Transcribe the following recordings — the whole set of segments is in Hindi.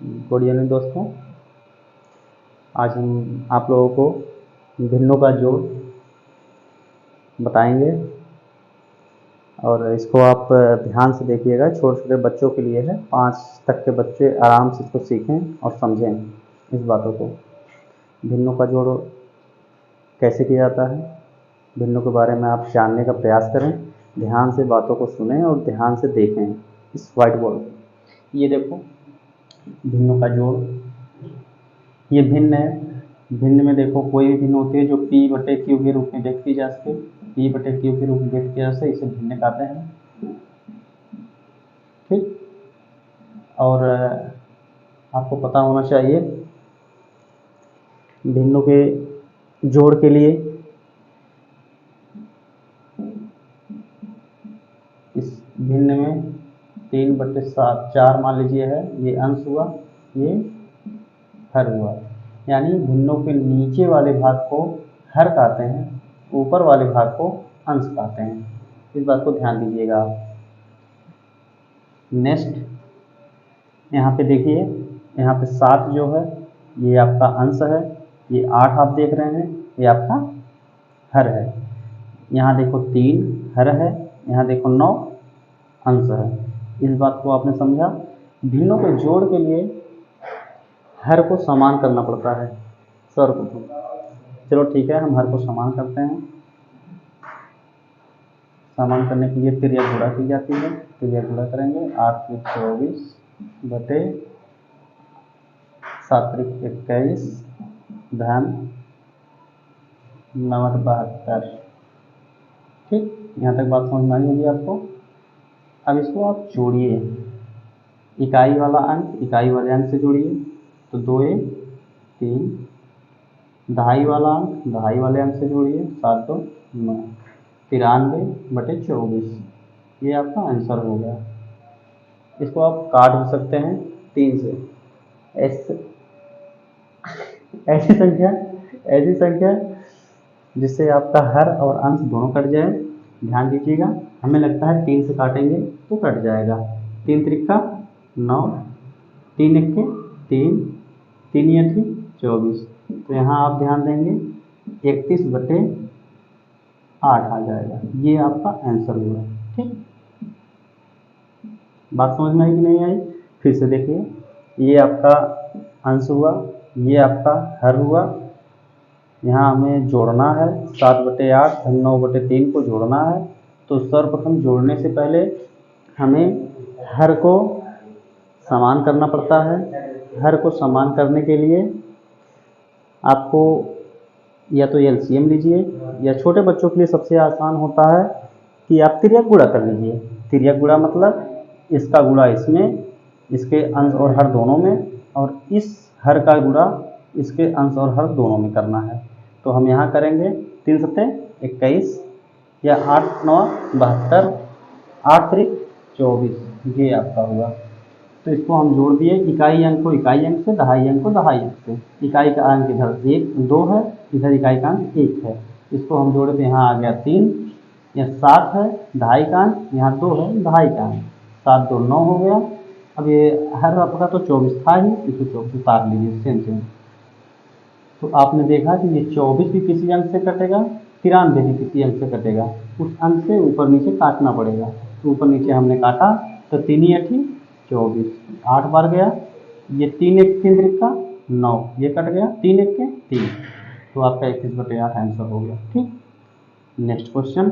गुड इवनिंग दोस्तों। आज हम आप लोगों को भिन्नों का जोड़ बताएंगे और इसको आप ध्यान से देखिएगा। छोटे छोटे बच्चों के लिए है, 5 तक के बच्चे आराम से इसको सीखें और समझें इस बातों को। भिन्नों का जोड़ कैसे किया जाता है, भिन्नों के बारे में आप जानने का प्रयास करें। ध्यान से बातों को सुनें और ध्यान से देखें इस व्हाइट बोर्ड। ये देखो भिन्नों का जोड़, ये भिन्न है। भिन्न में देखो कोई भी भिन्न होती है जो P/Q के रूप में व्यक्त की जा सके, P/Q के रूप में व्यक्त किया जा सके, इसे भिन्न कहते हैं। ठीक, और आपको पता होना चाहिए भिन्नों के जोड़ के लिए इस भिन्न में 3/7 4 मान लीजिए है, ये अंश हुआ, ये हर हुआ। यानी भिन्नों के नीचे वाले भाग को हर कहते हैं, ऊपर वाले भाग को अंश कहते हैं। इस बात को ध्यान दीजिएगा आप। नेक्स्ट यहाँ पे देखिए, यहाँ पे 7 जो है ये आपका अंश है, ये 8 आप देख रहे हैं ये आपका हर है। यहाँ देखो 3 हर है, यहाँ देखो 9 अंश है। इस बात को आपने समझा। भिन्नों के जोड़ के लिए हर को समान करना पड़ता है सर को। चलो ठीक है, हम हर को समान करते हैं। समान करने के लिए त्रिज्या गुणा की जाती है। त्रिज्या गुणा करेंगे 8 × 24 बटे 7 × 21 धन 9/72। ठीक, यहाँ तक बात समझ में आई होगी आपको। अब इसको आप जोड़िए, इकाई वाला अंक इकाई वाले अंक से जोड़िए। तो 2 × 3, दहाई वाला अंक दहाई वाले अंक से जोड़िए, 7 × 2 = 9, 93/24। ये आपका आंसर हो गया। इसको आप काट भी सकते हैं 3 से। ऐसी संख्या जिससे आपका हर और अंश दोनों कट जाए। ध्यान दीजिएगा, हमें लगता है 3 से काटेंगे तो कट जाएगा। 3 × 3 = 9, 3 × 1 = 3, 3 × 8 = 24। तो यहाँ आप ध्यान देंगे 31/8 आ जाएगा। ये आपका आंसर हुआ। ठीक, बात समझ में आई कि नहीं आई? फिर से देखिए, ये आपका अंश हुआ, ये आपका हर हुआ। यहाँ हमें जोड़ना है 7/8 धन 9/3 को जोड़ना है। तो सर्वप्रथम जोड़ने से पहले हमें हर को समान करना पड़ता है। हर को समान करने के लिए आपको या तो एलसीएम लीजिए, या छोटे बच्चों के लिए सबसे आसान होता है कि आप तिर्यक गुणा कर लीजिए। तिर्यक गुणा मतलब इसका गुणा इसमें, इसके अंश और हर दोनों में, और इस हर का गुणा इसके अंश और हर दोनों में करना है। तो हम यहाँ करेंगे 3 × 7 = 21, या 8 × 9 = 72, 8 × 3 = 24। ये आपका हुआ। तो इसको हम जोड़ दिए, इकाई अंक को इकाई अंक से, दहाई अंक को दहाई अंक से। इकाई का अंक इधर 2 है, इधर इकाई का अंक 1 है। इसको हम जोड़े तो यहाँ आ गया 3, यह 7 है दहाई का अंक, यहाँ 2 है दहाई का अंक, 7 × 2 = 9 हो गया। अब ये हर आपका तो 24 था ही, इसको 24 उतार लीजिए सेम। तो आपने देखा कि ये 24 भी किसी अंक से कटेगा, 93 भी किसी अंक से कटेगा। उस अंक से ऊपर नीचे काटना पड़ेगा। तो ऊपर नीचे हमने काटा तो 3 × 8 = 24, 8 बार गया। ये 3 × 1 = 3 × 9, ये कट गया, 3 × 1 = 3। तो आपका 21/8 आंसर हो गया। ठीक, नेक्स्ट क्वेश्चन।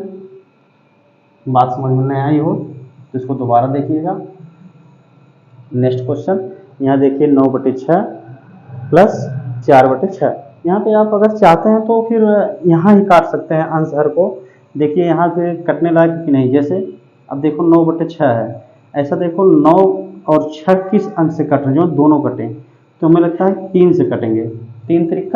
बात समझ में नहीं आई हो तो इसको दोबारा देखिएगा। नेक्स्ट क्वेश्चन, यहाँ देखिए 9/6 प्लस 4/6। यहाँ पे आप अगर चाहते हैं तो फिर यहाँ ही काट सकते हैं अंश हर को। देखिए यहाँ से कटने लायक कि नहीं, जैसे अब देखो 9/6 है, ऐसा देखो 9 और 6 किस अंक से कट रहे हैं, जो दोनों कटें तो हमें लगता है 3 से कटेंगे। 3 × 3 =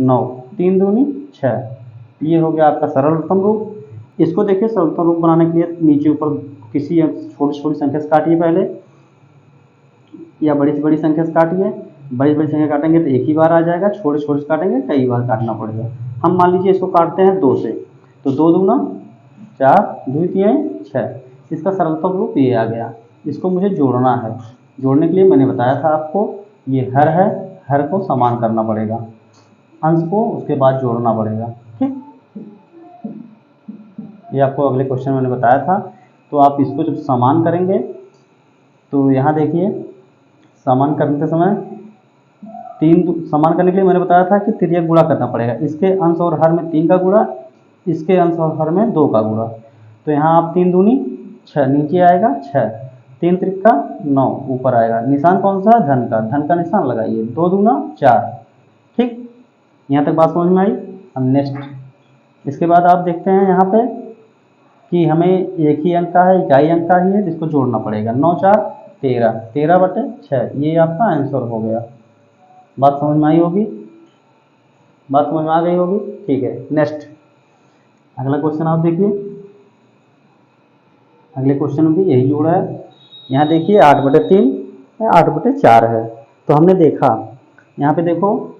9, 3 × 2 = 6। ये हो गया आपका सरलतम रूप। इसको देखिए सरलतम रूप बनाने के लिए नीचे ऊपर किसी छोटी छोटी संख्या से काटिए पहले, या बड़ी से बड़ी संख्या से काटिए। बड़ी बड़ी संख्या काटेंगे तो एक ही बार आ जाएगा, छोटे छोटे से काटेंगे कई बार काटना पड़ेगा। हम मान लीजिए इसको काटते हैं 2 से, तो 2 × 2 = 4, 2 × 3 = 6। इसका सरलतम रूप ये आ गया। इसको मुझे जोड़ना है। जोड़ने के लिए मैंने बताया था आपको ये हर है, हर को समान करना पड़ेगा, अंश को उसके बाद जोड़ना पड़ेगा। ठीक, ये आपको अगले क्वेश्चन मैंने बताया था। तो आप इसको जब समान करेंगे तो यहाँ देखिए, समान करते समय समान करने के लिए मैंने बताया था कि तिर्यक गुणा करना पड़ेगा। इसके अंश और हर में 3 का गुणा, इसके अंश और हर में 2 का गुणा। तो यहाँ आप 3 दूनी 6, नीचे आएगा 6, 3 त्रिका 9, ऊपर आएगा। निशान कौन सा? धन का, धन का निशान लगाइए। 2 दूना 4। ठीक, यहाँ तक बात समझ में आई। अब नेक्स्ट, इसके बाद आप देखते हैं यहाँ पे कि हमें एक ही अंक का है, इकाई अंक का ही है, जिसको जोड़ना पड़ेगा। 9 4 13, 13/6, ये आपका आंसर हो गया। बात समझ में आई होगी, बात समझ में आ गई होगी। ठीक है, नेक्स्ट अगला क्वेश्चन आप देखिए। अगले क्वेश्चन में भी यही जोड़ा है। यहाँ देखिए 8/3 या 8/4 है। तो हमने देखा, यहाँ पे देखो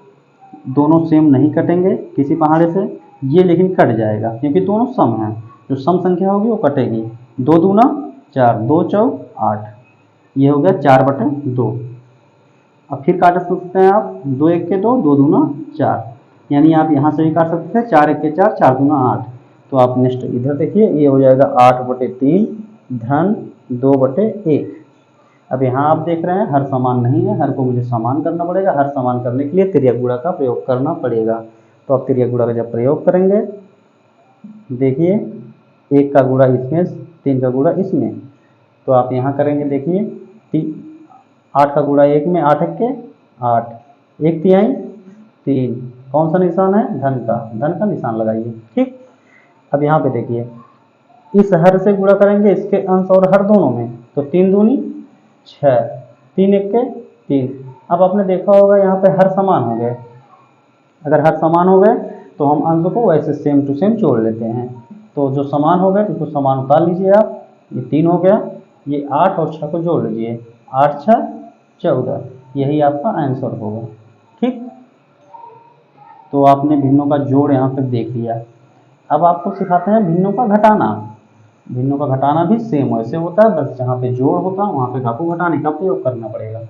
दोनों सेम नहीं कटेंगे किसी पहाड़े से, ये लेकिन कट जाएगा क्योंकि दोनों सम हैं। जो सम संख्या होगी वो कटेगी। 2 दूना 4, 2 चौक 8, ये हो गया 4/2। अब फिर काट सकते हैं आप, 2 1 के 2, 2 दूना 4, यानी आप यहाँ से भी काट सकते हैं 4 1 के 4, 4 दूना 8। तो आप नेक्स्ट इधर देखिए, ये हो जाएगा 8/3 धन 2/1। अब यहाँ आप देख रहे हैं हर समान नहीं है, हर को मुझे समान करना पड़ेगा। हर समान करने के लिए तिर्यक गुणा का प्रयोग करना पड़ेगा। तो आप तिर्यक गुणा का जब प्रयोग करेंगे, देखिए 1 का गुणा इसमें, 3 का गुणा इसमें, तो आप यहाँ करेंगे। देखिए 8 का गुणा 1 में, 8 1 के 8, 1/3 3, कौन सा निशान है? धन का, धन का निशान लगाइए। ठीक, अब यहाँ पे देखिए, इस हर से गुणा करेंगे इसके अंश और हर दोनों में, तो 3 दूनी 6, 3 1 के 3। अब आपने देखा होगा यहाँ पे हर समान हो गए। अगर हर समान हो गए तो हम अंश को वैसे सेम टू सेम जोड़ लेते हैं। तो जो समान हो गए उसको समान उतार लीजिए आप, ये 3 हो गया, ये 8 और 6 को जोड़ लीजिए, 8 6 14, यही आपका आंसर होगा। ठीक, तो आपने भिन्नों का जोड़ यहाँ तक देख लिया। अब आपको सिखाते हैं भिन्नों का घटाना। भिन्नों का घटाना भी सेम वैसे होता है, बस जहाँ पे जोड़ होता है वहाँ पे आपको घटाने का प्रयोग करना पड़ेगा।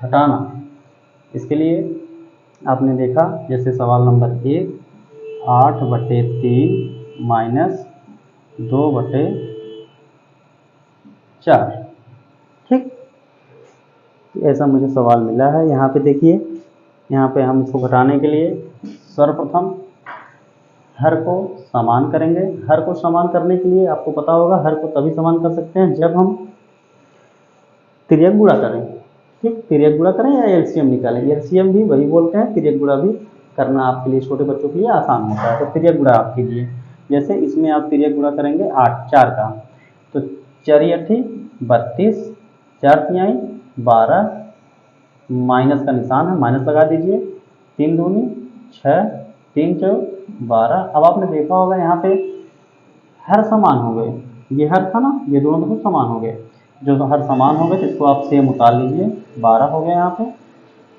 घटाना, इसके लिए आपने देखा, जैसे सवाल नंबर 1, 8/3 माइनस 2/4। ठीक, तो ऐसा मुझे सवाल मिला है। यहाँ पे देखिए, यहाँ पे हम इसको घटाने के लिए सर्वप्रथम हर को समान करेंगे। हर को समान करने के लिए आपको पता होगा, हर को तभी समान कर सकते हैं जब हम तिर्यक गुणा करें। ठीक, तिर्यक गुणा करें या एलसीएम निकालें। एलसीएम भी वही बोलते हैं, तिर्यक गुणा भी करना आपके लिए, छोटे बच्चों के लिए आसान होता है। तो तिर्यक गुणा आप कीजिए। जैसे इसमें आप तिर्यक गुणा करेंगे 8 4 का, तो 4 8 32, 4 3 12, माइनस का निशान है, माइनस लगा दीजिए। 3 दूनी 6, 3 चौक 12। अब आपने देखा होगा यहाँ पे हर समान हो गए, ये हर था ना, ये दोनों तो समान हो गए। जो हर समान हो गए तो इसको आप सेम उतार लीजिए, 12 हो गया यहाँ पे।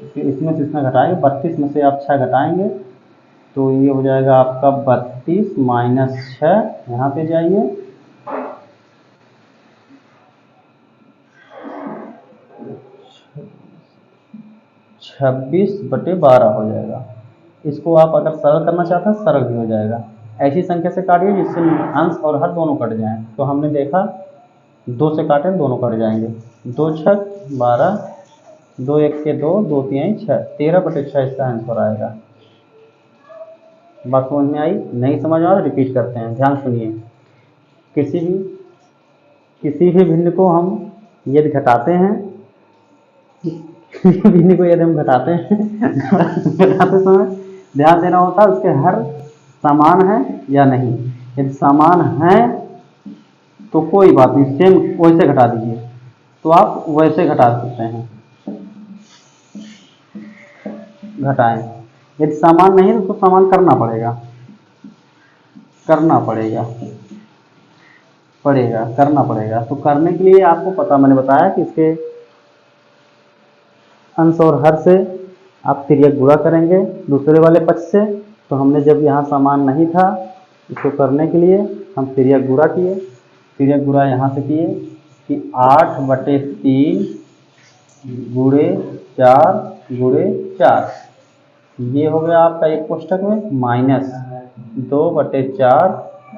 फिर इसमें से इसमें घटाएंगे, 32 में से आप 6 घटाएंगे तो ये हो जाएगा आपका 32 माइनस 6, यहाँ पे जाइए, 26/12 हो जाएगा। इसको आप अगर सरल करना चाहते हैं सरल भी हो जाएगा। ऐसी संख्या से काटिए जिससे अंश और हर दोनों कट जाएं। तो हमने देखा 2 से काटें, दोनों कट जाएंगे। 2 6 12, 2 1 के 2, 2 3 6, 13/6 इसका आंसर आएगा। बात समझ में आई? नहीं समझ में आ रहा, रिपीट करते हैं, ध्यान सुनिए। किसी भी भिन्न को हम यदि घटाते हैं, भिन्न को यदि हम घटाते हैं घटाते समय ध्यान देना होता है उसके हर समान है या नहीं। यदि समान है तो कोई बात नहीं, सेम वैसे घटा दीजिए, तो आप वैसे घटा सकते हैं, घटाएं। यदि समान नहीं है तो उसको समान करना पड़ेगा, करना पड़ेगा। तो करने के लिए आपको पता, मैंने बताया कि इसके अंश और हर से आप तिर्यक गुणा करेंगे दूसरे वाले पक्ष से। तो हमने जब यहाँ समान नहीं था, इसको करने के लिए हम तिर्यक गुणा किए, तिर्यक गुणा यहाँ से किए कि 8/3 गुणे 4 गुणे 4, ये हो गया आपका एक कोष्टक में, माइनस 2/4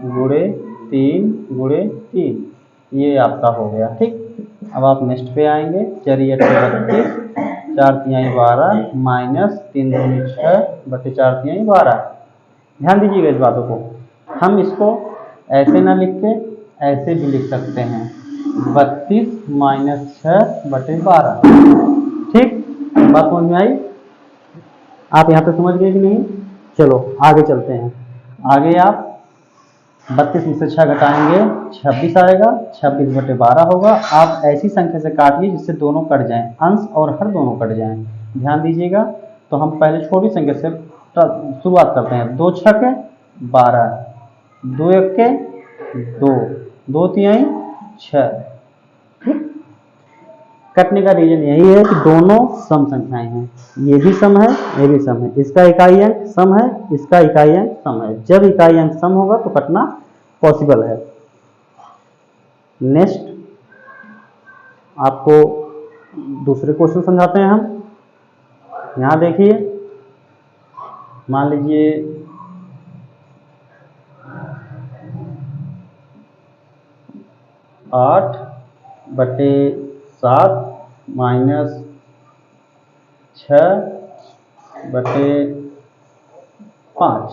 गुणे 3 गुणे 3, ये आपका हो गया। ठीक, अब आप नेक्स्ट पे आएंगे। 4 × 8 = 32, 4 तिहाई 12 माइनस 3 दूनी 6/4 तिहाई 12। ध्यान दीजिएगा इस बातों को, हम इसको ऐसे ना लिख के ऐसे भी लिख सकते हैं, 32 - 6/12। ठीक, बात समझ में आई? आप यहाँ पे समझ गए कि नहीं? चलो आगे चलते हैं। आगे आप 32 में से 6 घटाएंगे 26 आएगा, 26/12 होगा। आप ऐसी संख्या से काटिए जिससे दोनों कट जाएं, अंश और हर दोनों कट जाएं। ध्यान दीजिएगा। तो हम पहले छोटी संख्या से शुरुआत करते हैं। 2 × 6 = 12, 2 × 1 = 2, 2 तिहाई 6। ठीक, कटने का रीजन यही है कि दोनों सम संख्याएं हैं, ये भी सम है ये भी सम है, इसका इकाई अंक सम है इसका इकाई अंक सम है। जब इकाई अंक सम होगा तो कटना पॉसिबल है। नेक्स्ट आपको दूसरे क्वेश्चन समझाते हैं हम। यहां देखिए, मान लीजिए 8/7 माइनस 6/5।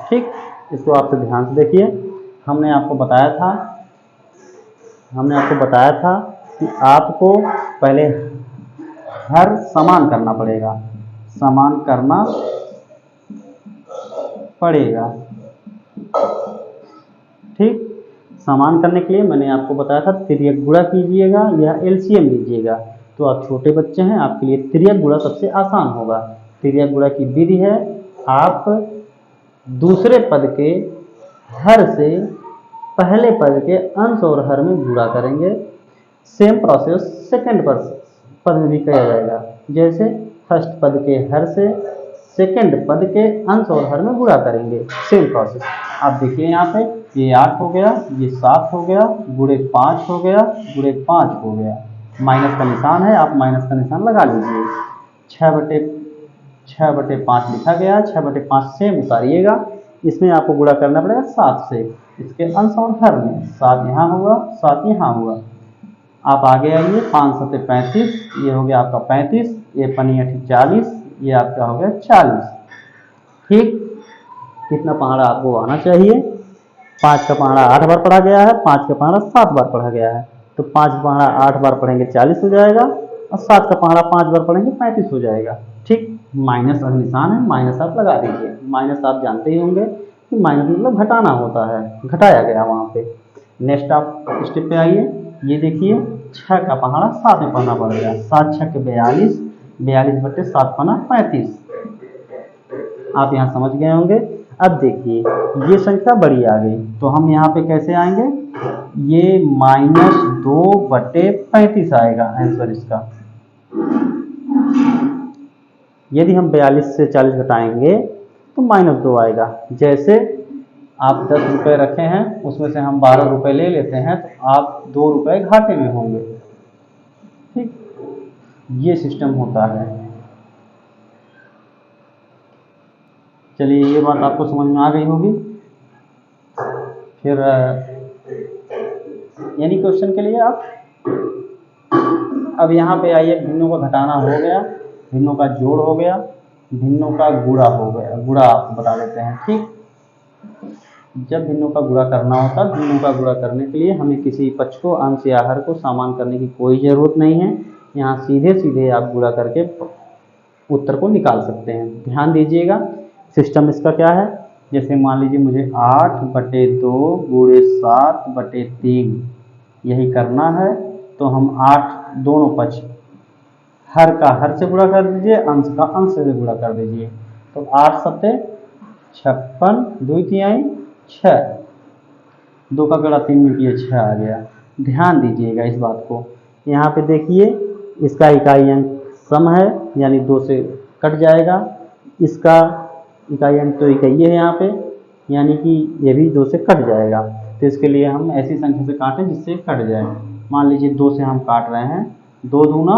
ठीक, इसको आपसे ध्यान से देखिए। हमने आपको बताया था कि आपको पहले हर समान करना पड़ेगा, समान करना पड़ेगा। ठीक, समान करने के लिए मैंने आपको बताया था तिर्यक गुणा कीजिएगा या एलसीएम लीजिएगा। तो आप छोटे बच्चे हैं, आपके लिए तिर्यक गुणा सबसे आसान होगा। तिर्यक गुणा की विधि है, आप दूसरे पद के हर से पहले पद के अंश और हर में गुणा करेंगे। सेम प्रोसेस सेकंड पद में भी किया जाएगा। जैसे फर्स्ट पद के हर से सेकंड पद के अंश और हर में गुणा करेंगे, सेम प्रोसेस। आप देखिए यहाँ पे, ये 8 हो गया, ये 7 हो गया, गुणे 5 हो गया, गुणे 5 हो गया। माइनस का निशान है, आप माइनस का निशान लगा लीजिए। 6/5 लिखा गया, 6/5 सेम उतारिएगा। इसमें आपको गुणा करना पड़ेगा 7 से, इसके अंश और हर में। 7 यहाँ हुआ, 7 यहाँ हुआ। आप आगे आइए, 5 × 7 = 35, ये हो गया आपका 35, ये 5 × 8 = 40, ये आपका हो गया 40। ठीक, कितना पहाड़ा आपको आना चाहिए? 5 का पहाड़ा 8 बार पढ़ा गया है, 5 का पहाड़ा 7 बार पढ़ा गया है। तो 5 का पहाड़ा 8 बार पढ़ेंगे 40 हो जाएगा, और 7 का पहाड़ा 5 बार पढ़ेंगे 35 हो जाएगा। ठीक, माइनस का निशान है, माइनस आप लगा दीजिए। माइनस आप जानते ही होंगे कि माइनस मतलब घटाना होता है, घटाया गया वहाँ पे। नेक्स्ट आप स्टेप पे आइए। ये देखिए, 6 का पहाड़ा 7 में पढ़ना पड़ेगा। 7 × 6 = 42, 42/7 = 35। आप यहाँ समझ गए होंगे। अब देखिए, ये संख्या बड़ी आ गई, तो हम यहाँ पे कैसे आएंगे? ये -2/35 आएगा आंसर इसका। यदि हम 42 से 40 घटाएंगे तो -2 आएगा। जैसे आप 10 रुपये रखे हैं, उसमें से हम 12 रुपये ले लेते हैं, तो आप 2 रुपये घाटे में होंगे। ठीक, ये सिस्टम होता है। चलिए, ये बात आपको समझ में आ गई होगी। फिर यानी क्वेश्चन के लिए आप अब यहाँ पे आइए। भिन्नों का घटाना हो गया, भिन्नों का जोड़ हो गया, भिन्नों का गुणा हो गया। गुणा आपको बता देते हैं। ठीक, जब भिन्नों का गुणा करना होता है, भिन्नों का गुणा करने के लिए हमें किसी पक्ष को, अंश या हर को समान करने की कोई ज़रूरत नहीं है। यहाँ सीधे सीधे आप गुणा करके उत्तर को निकाल सकते हैं। ध्यान दीजिएगा, सिस्टम इसका क्या है। जैसे मान लीजिए मुझे 8/2 गुणे 7/3 यही करना है, तो हम 8 दोनों पक्ष, हर का हर से गुणा कर दीजिए, अंश का अंश से गुणा कर दीजिए। तो 8 × 7 = 56, 2 तिहाई 6, 2 का गड़ा 3 में किए 6 आ गया। ध्यान दीजिएगा इस बात को। यहाँ पे देखिए, इसका इकाई अंक सम है, यानी 2 से कट जाएगा। इसका इकाई अंक तो इकाई है यहाँ पे, यानी कि ये भी 2 से कट जाएगा। तो इसके लिए हम ऐसी संख्या से काटें जिससे कट जाए। मान लीजिए 2 से हम काट रहे हैं, 2 दूना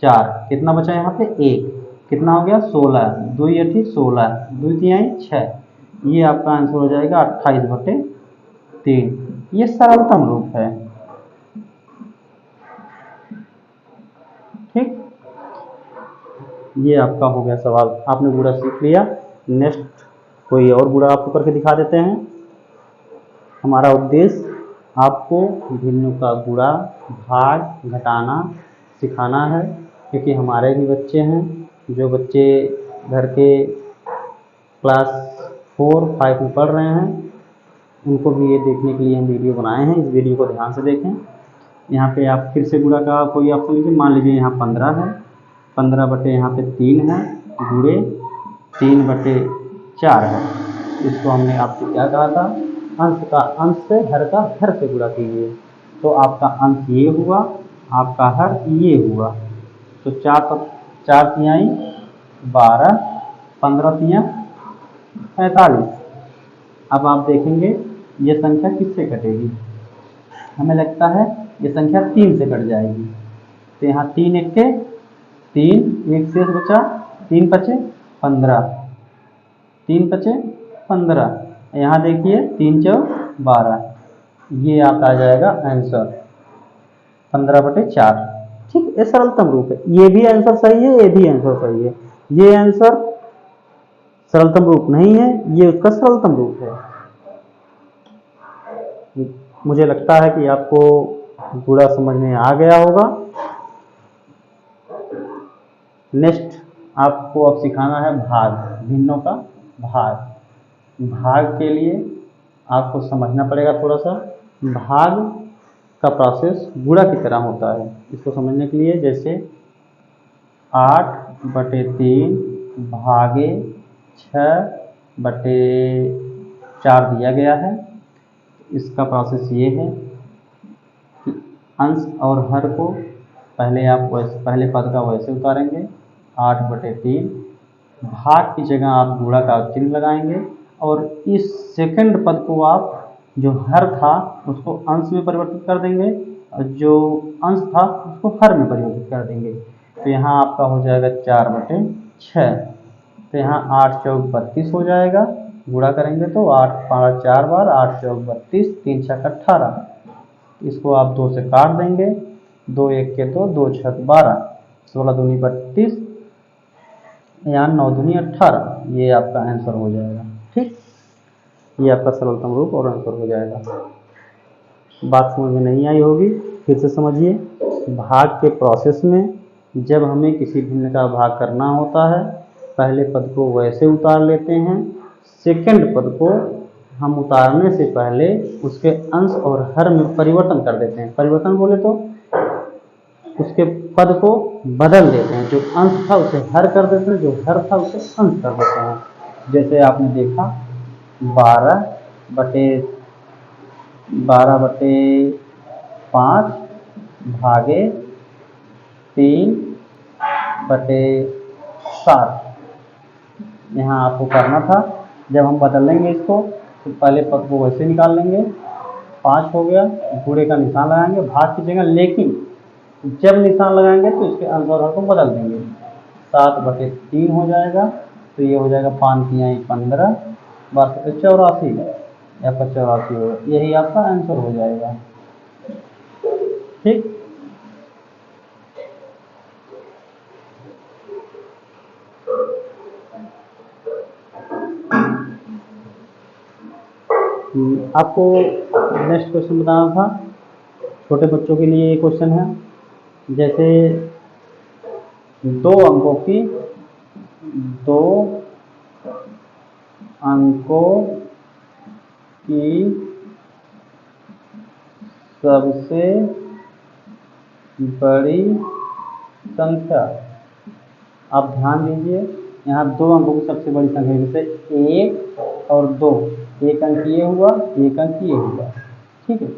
4, कितना बचा यहाँ पे 1, कितना हो गया 16, 2 8 16, 2 3 6, ये आपका आंसर हो जाएगा 28/3। ये सरलतम रूप है। ठीक, ये आपका हो गया सवाल, आपने गुणा सीख लिया। नेक्स्ट कोई और गुणा आपको करके दिखा देते हैं। हमारा उद्देश्य आपको भिन्नों का गुणा भाग घटाना सिखाना है, क्योंकि हमारे भी बच्चे हैं, जो बच्चे घर के क्लास 4 5 में पढ़ रहे हैं, उनको भी ये देखने के लिए हम वीडियो बनाए हैं। इस वीडियो को ध्यान से देखें। यहाँ पे आप फिर से गुणा का कोई ऑप्शन लीजिए। मान लीजिए यहाँ 15 है, 15 बटे यहाँ पे 3 है, गुणे 3/4 है। इसको हमने आपसे क्या कहा था, अंश का अंश से, हर का हर से गुणा कीजिए। तो आपका अंश ये हुआ, आपका हर ये हुआ। तो 4 तिहाई 12, 15 तिहाई 45। अब आप देखेंगे ये संख्या किससे कटेगी। हमें लगता है ये संख्या 3 से कट जाएगी। तो यहाँ 3 1 के 3, 1 शेष बचा, 3 5 15, 3 5 15। यहाँ देखिए 3 4 12, ये आपका आ जाएगा आंसर 15/4। ठीक, ये सरलतम रूप है। ये भी आंसर सही है, ये भी आंसर सही है। ये आंसर सरलतम रूप नहीं है, ये उसका सरलतम रूप है। मुझे लगता है कि आपको पूरा समझ में आ गया होगा। नेक्स्ट आपको अब सिखाना है भाग, भिन्नों का भाग। भाग के लिए आपको समझना पड़ेगा थोड़ा सा। भाग का प्रोसेस गुणा की तरह होता है। इसको समझने के लिए जैसे 8/3 भागे 6/4 दिया गया है। इसका प्रोसेस ये है कि अंश और हर को पहले आप पहले पद का वैसे उतारेंगे, 8/3, भाग की जगह आप गुणा का चिन्ह लगाएंगे, और इस सेकंड पद को आप जो हर था उसको अंश में परिवर्तित कर देंगे, और जो अंश था उसको हर में परिवर्तित कर देंगे। तो यहाँ आपका हो जाएगा 4/6। तो यहाँ 8 चौक 32 हो जाएगा। गुणा करेंगे तो 8 5 4 बार, 8 चौक 32, 3 6 18। इसको आप 2 से काट देंगे, 2 1 के 2, 2 6 12, 16 दूनी 32, यहाँ 9 दूनी 18। ये आपका आंसर हो जाएगा। ठीक, ये आपका सरलतम रूप और आंसर हो जाएगा। बात समझ में नहीं आई होगी, फिर से समझिए। भाग के प्रोसेस में जब हमें किसी भिन्न का भाग करना होता है, पहले पद को वैसे उतार लेते हैं, सेकंड पद को हम उतारने से पहले उसके अंश और हर में परिवर्तन कर देते हैं। परिवर्तन बोले तो उसके पद को बदल देते हैं। जो अंश था उसे हर कर देते हैं, जो हर था उसे अंश कर देते हैं। जैसे आपने देखा 12/5 भागे 3/7। यहाँ आपको करना था, जब हम बदल लेंगे इसको तो पहले पद को वैसे निकाल लेंगे, 5 हो गया, गुणे का निशान लगाएंगे भाग की जगह, लेकिन जब निशान लगाएंगे तो इसके अंश और हर को बदल देंगे। 7/3 हो जाएगा। तो ये हो जाएगा 5 तिहाई 15, 12 84, आपका 84 होगा। यही आपका आंसर हो जाएगा। ठीक, आपको नेक्स्ट क्वेश्चन बताना था। छोटे बच्चों के लिए ये क्वेश्चन है। जैसे 2 अंकों की सबसे बड़ी संख्या। आप ध्यान दीजिए, यहाँ 2 अंकों की सबसे बड़ी संख्या, जैसे 1 और 2, एक अंक ये हुआ, एक अंक ये हुआ। ठीक है,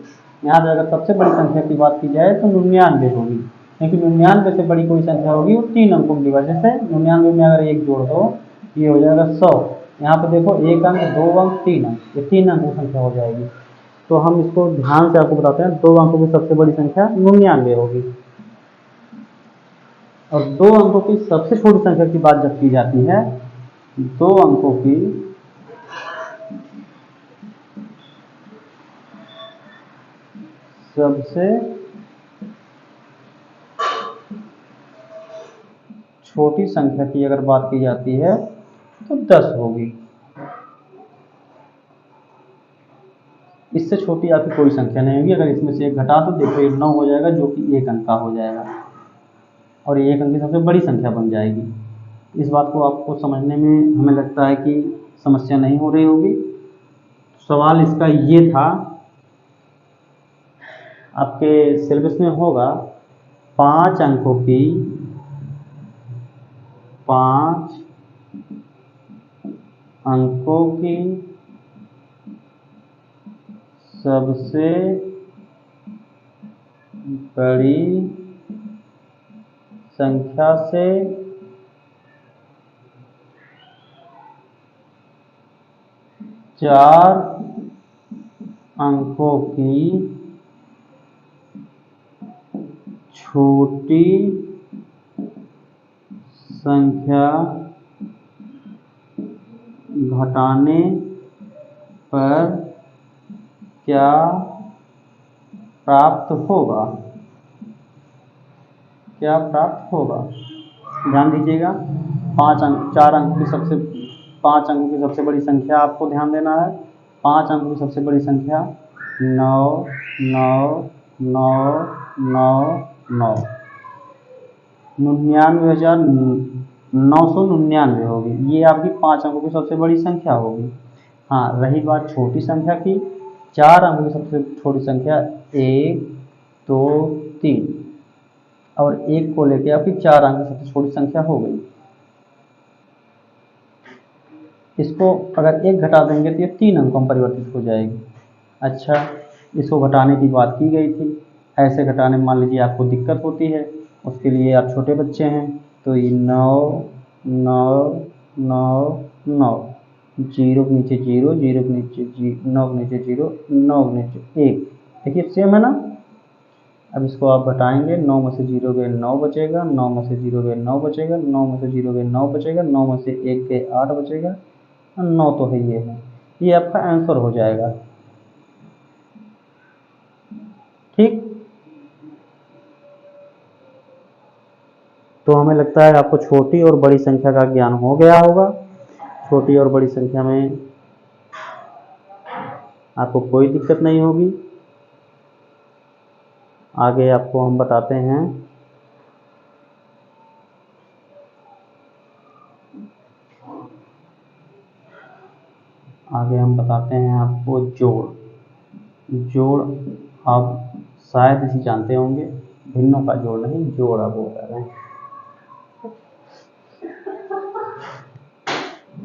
यहाँ पर अगर सबसे बड़ी संख्या की बात की जाए तो 99 होगी, क्योंकि 99 से बड़ी कोई संख्या होगी वो 3 अंकों की वजह से। 99 में अगर 1 जोड़ दो ये हो जाएगा 100। यहाँ पे देखो 1 अंक, 2 अंक, 3 अंक, ये 3 अंक की संख्या हो जाएगी। तो हम इसको ध्यान से आपको बताते हैं। 2 अंकों की सबसे बड़ी संख्या 99 होगी। और 2 अंकों की सबसे छोटी संख्या की बात जब की जाती है, 2 अंकों की सबसे छोटी संख्या की अगर बात की जाती है तो 10 होगी। इससे छोटी आपकी कोई संख्या नहीं होगी। अगर इसमें से एक घटा तो देखो ये 9 हो जाएगा, जो कि 1 अंक का हो जाएगा और ये 1 अंक की सबसे बड़ी संख्या बन जाएगी। इस बात को आपको समझने में हमें लगता है कि समस्या नहीं हो रही होगी। सवाल इसका ये था, आपके सिलेबस में होगा 5 अंकों की 5 अंकों की सबसे बड़ी संख्या से चार अंकों की छोटी संख्या घटाने पर क्या प्राप्त होगा? क्या प्राप्त होगा? ध्यान दीजिएगा, 5 अंक 4 अंक की सबसे 5 अंकों की सबसे बड़ी संख्या आपको ध्यान देना है। 5 अंकों की सबसे बड़ी संख्या 9 9 9 9 9 99,999 होगी। ये आपकी 5 अंकों की सबसे बड़ी संख्या होगी। हाँ, रही बात छोटी संख्या की, 4 अंकों की सबसे छोटी संख्या 1 2 3 और 1 को लेके आपकी 4 अंक की सबसे छोटी संख्या हो गई। इसको अगर 1 घटा देंगे तो ये 3 अंकों में परिवर्तित हो जाएगी। अच्छा, इसको घटाने की बात की गई थी। ऐसे घटाने में मान लीजिए आपको दिक्कत होती है, उसके लिए आप छोटे बच्चे हैं, तो ये 9 9 9 9 0 के नीचे 0 0 के नीचे 9 के नीचे 0 9 के नीचे 1। देखिए सेम है ना। अब इसको आप घटाएंगे, 9 में से 0 गए 9 बचेगा, 9 में से 0 गए 9 बचेगा, 9 में से 0 गए 9 बचेगा, 9 में से 1 गए 8 बचेगा, 9 तो है ये है। ये आपका आंसर हो जाएगा। ठीक, तो हमें लगता है आपको छोटी और बड़ी संख्या का ज्ञान हो गया होगा। छोटी और बड़ी संख्या में आपको कोई दिक्कत नहीं होगी। आगे आपको हम बताते हैं आपको जोड़। आप शायद इसे जानते होंगे, भिन्नों का जोड़ नहीं, जोड़ आप वो कर रहे हैं।